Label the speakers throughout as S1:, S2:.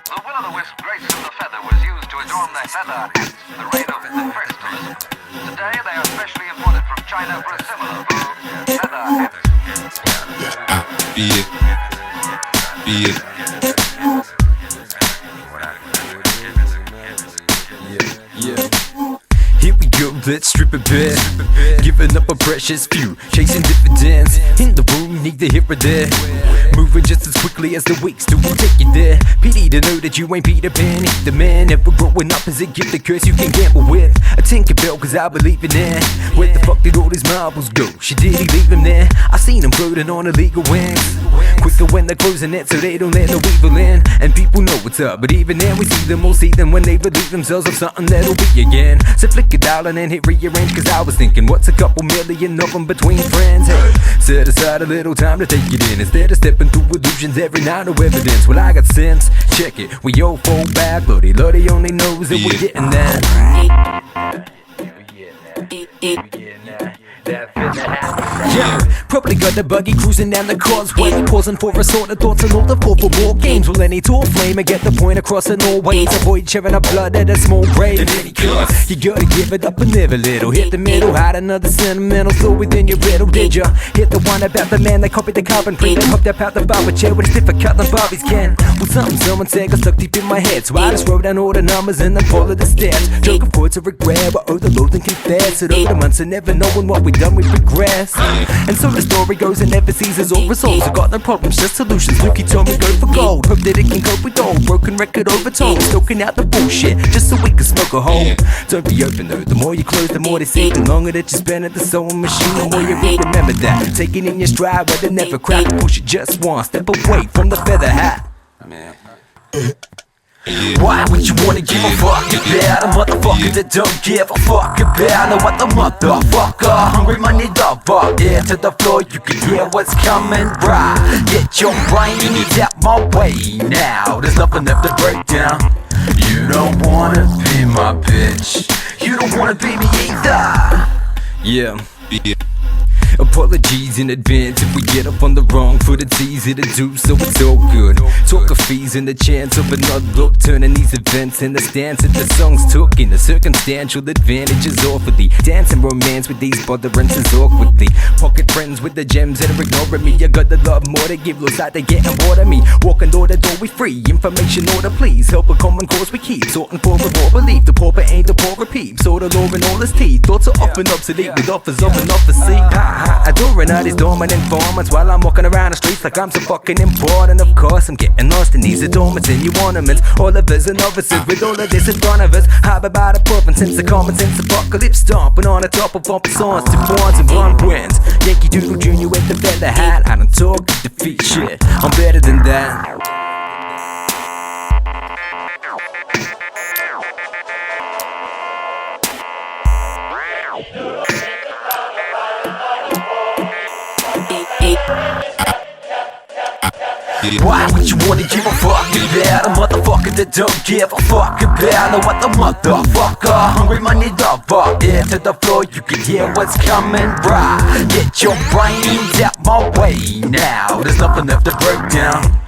S1: The will-o'-the-wisp grace of the feather was used to adorn the feather hats the reign of the first Elizabeth. Today they are specially imported from China for a similar vogue, feather hats.
S2: Be it.
S3: Here we go, let's strip it bare. Giving up a precious few, chasing dividends. In the room, neither here or there. Moving just as quickly as the weeks do, we'll take you there. Pity to know that you ain't Peter Pan. The man never growing up is a gift, the curse you can gamble with. A Tinkerbell, cause I believe in that. Where the fuck did all these marbles go? She did he leave him there? I seen him floating on illegal wings. Quicker when they're closing it so they don't let no evil in. And people know what's up, but even then we see them all see them when they believe themselves of something that'll be again. So flick a dial and then hit rearrange, cause I was thinking, what's a couple million of them between friends? Hey, set aside a little time to take it in instead of stepping through illusions every night of evidence. Well, I got sense, check it, we all fall back. Lordy only knows that we're getting that. Yeah, probably got the buggy cruising down the causeway, pausing for a sort of thoughts and all the for more games. Will any tall flame and get the point across in all ways? Avoid sharing up blood at a small grave. In any case, you gotta give it up and live a little. Hit the middle, had another sentimental thought within your riddle. Did ya hit the one about the man that copied the carbon print and hopped up out the barber chair with a stiffer cut than Bobby's can? Well, something someone said got stuck deep in my head, so I just wrote down all the numbers and then followed the steps. Joke of words of regret, but oh the loathe and confess. It over the months and never knowing what we done, we regress. And so the story goes and never seizes all resolves. I got no problems, just solutions. Lukey told me go for gold. Hope that it can cope with all broken record overtold. Stoking out the bullshit just so we can smoke a hole. Don't be open though, the more you close, the more they see. The longer that you spend at the sewing machine, the more you will remember that. Take it in your stride, but it never crack. Push it just one step away from the feather hat.
S2: Man.
S3: Why would you wanna give a fuck about a motherfucker that don't give a fuck about no other motherfucker? Hungry money dog, fuck yeah, to the floor, you can hear what's coming right. Get your brains out my way now, there's nothing left to break down. You don't wanna be my bitch, you don't wanna be me either. Yeah. Apologies in advance if we get up on the wrong foot. It's easy to do, so it's all good. Talk of fees and the chance of another look, turning these events in the stance that the songs took in the circumstantial advantages awfully. Dancing romance with these botherance awkwardly. Pocket friends with the gems that are ignoring me. I got the love more to give, looks like they're getting bored of me. Walking door to door we free, information order please. Help a common cause we keep, sorting for a more belief. The pauper ain't the poorer peep, so the law in all his teeth. Thoughts are often obsolete with offers of an offer seat. Adoring all these dormant informants while I'm walking around the streets like I'm so fucking important. Of course I'm getting lost in these adornments and new ornaments. All of us and novices with all of this in front of us. High by the puffin' since the common sense apocalypse stomping on the top of bumping songs. 2 points and 1 wins. Yankee Doodle Jr. with the feather hat. I don't talk defeat shit, I'm better than that. Why would you wanna give a fuck about a motherfucker that don't give a fuck about no other motherfucker? Hungry money dog, fuck yeah, to the floor, you can hear what's coming right. Get your brains out my way now, there's nothing left to break down.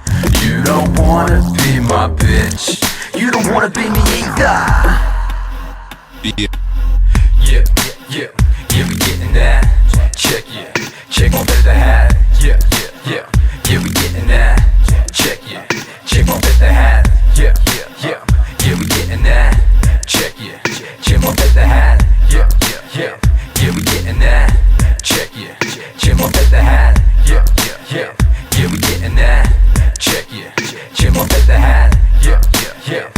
S3: You don't wanna be my bitch, you don't wanna be me either. Yeah, we getting that. Check my feather hat. Yeah, we getting that. Check my feather hat. Yeah, we getting that. Check my feather hat. Yeah, we getting that. Check my feather hat. Yeah, we getting that. Check my feather hat. Yeah.